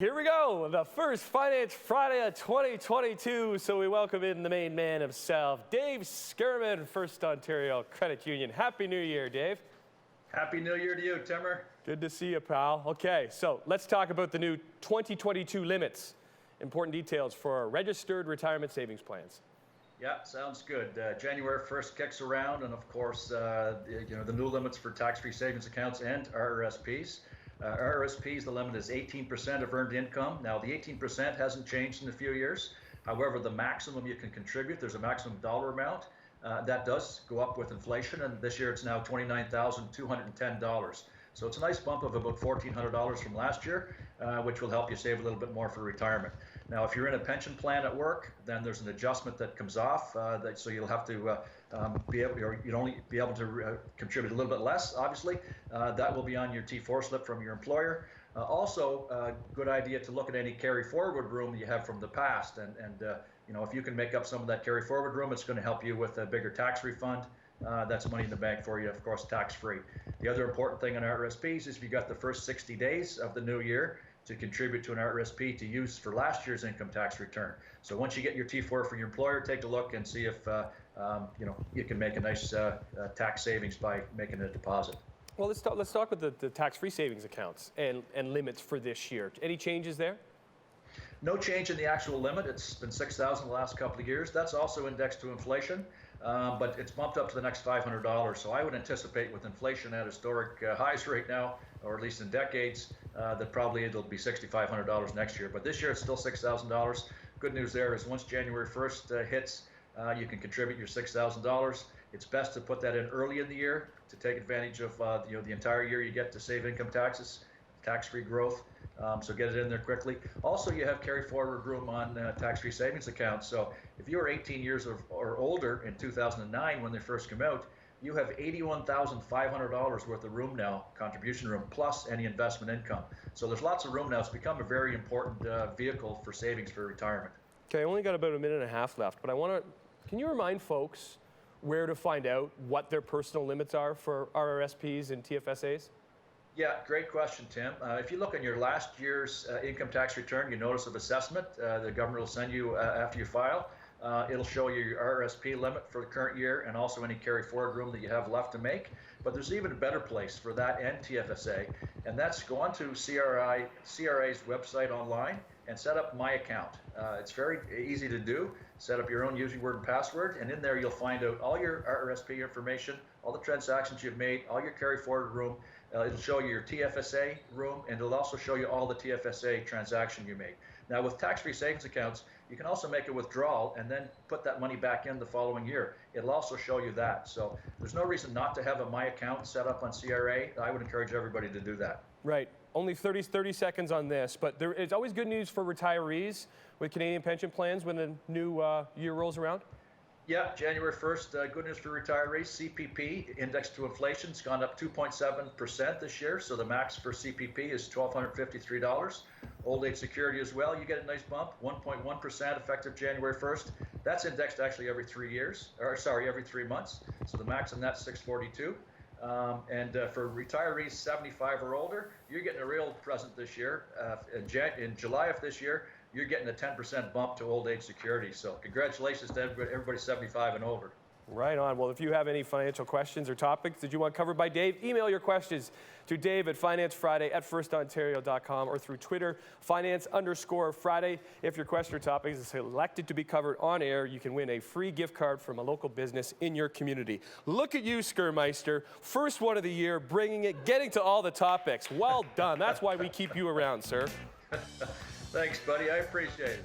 Here we go, the first Finance Friday of 2022. So we welcome in the main man himself, Dave Schurman, First Ontario Credit Union. Happy New Year, Dave. Happy New Year to you, Timmer. Good to see you, pal. Okay, so let's talk about the new 2022 limits. Important details for our registered retirement savings plans. Yeah, sounds good. January 1st kicks around, and of course, the new limits for tax-free savings accounts and RRSPs. RRSPs, the limit is 18% of earned income. Now, the 18% hasn't changed in a few years. However, the maximum you can contribute, there's a maximum dollar amount. That does go up with inflation, and this year it's now $29,210. So it's a nice bump of about $1,400 from last year, which will help you save a little bit more for retirement. Now, if you're in a pension plan at work, then there's an adjustment that comes off, so you'll have to you'd only be able to contribute a little bit less, obviously. That will be on your T4 slip from your employer. Also, good idea to look at any carry forward room you have from the past, and if you can make up some of that carry forward room, it's going to help you with a bigger tax refund. That's money in the bank for you, of course, tax-free. The other important thing on RRSPs is if you got the first 60 days of the new year to contribute to an RRSP to use for last year's income tax return. So once you get your T4 from your employer, take a look and see if you can make a nice tax savings by making a deposit. Well, let's talk about the tax-free savings accounts and limits for this year. Any changes there? No change in the actual limit. It's been $6,000 the last couple of years. That's also indexed to inflation, but it's bumped up to the next $500. So I would anticipate with inflation at historic highs right now, or at least in decades, that probably it'll be $6,500 next year. But this year it's still $6,000. Good news there is once January 1st hits, you can contribute your $6,000. It's best to put that in early in the year to take advantage of the entire year you get to save income taxes, tax-free growth. So get it in there quickly. Also, you have carry forward room on tax-free savings accounts. So if you were 18 years or older in 2009 when they first came out, you have $81,500 worth of room now, contribution room, plus any investment income. So there's lots of room now. It's become a very important vehicle for savings for retirement. Okay, I only got about a minute and a half left, but can you remind folks where to find out what their personal limits are for RRSPs and TFSAs? Yeah, great question, Tim. If you look on your last year's income tax return, your notice of assessment, the government will send you after you file. It'll show you your RRSP limit for the current year and also any carry forward room that you have left to make. But there's even a better place for that and TFSA, and that's go on to CRA's website online and set up My Account. It's very easy to do. Set up your own using word and password, and in there you'll find out all your RRSP information, all the transactions you've made, all your carry forward room. It'll show you your TFSA room, and it'll also show you all the TFSA transaction you made. Now, with tax-free savings accounts, you can also make a withdrawal and then put that money back in the following year. It'll also show you that. So there's no reason not to have a My Account set up on CRA. I would encourage everybody to do that. Right. Only 30 seconds on this, but there is always good news for retirees with Canadian pension plans when the new year rolls around. Yeah, January 1st, good news for retirees. CPP, indexed to inflation, has gone up 2.7% this year, so the max for CPP is $1,253. Old age security as well, you get a nice bump, 1.1% effective January 1st. That's indexed actually every 3 months. So the max on that's $642. For retirees 75 or older, you're getting a real present this year. In July of this year, you're getting a 10% bump to old age security. So congratulations to everybody 75 and over. Right on. Well, if you have any financial questions or topics that you want covered by Dave, email your questions to Dave at financefriday@firstontario.com or through Twitter, finance_Friday. If your question or topic is selected to be covered on air, you can win a free gift card from a local business in your community. Look at you, Schurmeister. First one of the year, getting to all the topics. Well done. That's why we keep you around, sir. Thanks, buddy. I appreciate it.